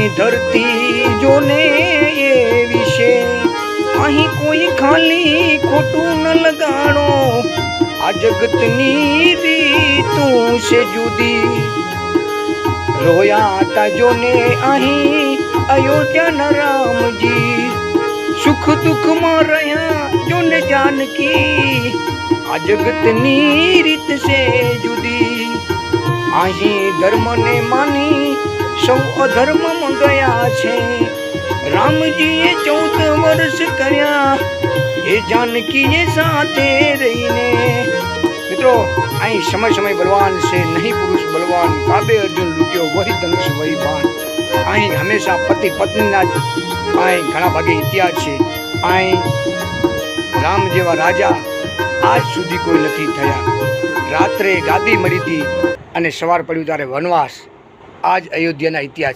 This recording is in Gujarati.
અહીં ધરતી જોને એ વિશે અહીં કોઈ ખાલી ખોટું ન લગાડો આ જગતની રીતું છે જુદી રોયા તા જોને અહીં અયોધ્યાના રામજી સુખ દુઃખમાં રહ્યા જોને જાનકી આ જગતની રીત છે જુદી અહીં ધર્મને માની સૌ અધર્મમાં ગયા છે રામજીએ 14 વર્ષ કર્યા એ જાનકીએ સાથે રહીને મિત્રો અહીં સમય સમય બલવાન છે નહીં પુરુષ બલવાન કાબે અર્જુન લૂટ્યો વહી ધનુષ વહી બાણ અહીં હંમેશા પતિ પત્નીના અહીં ઘણા ભાગે ઇતિહાસ છે અહીં રામ જેવા રાજા આજ સુધી કોઈ નથી થયા રાત્રે ગાદી મળી હતી અને સવાર પડ્યું ત્યારે વનવાસ આજ અયોધ્યાના ઇતિહાસ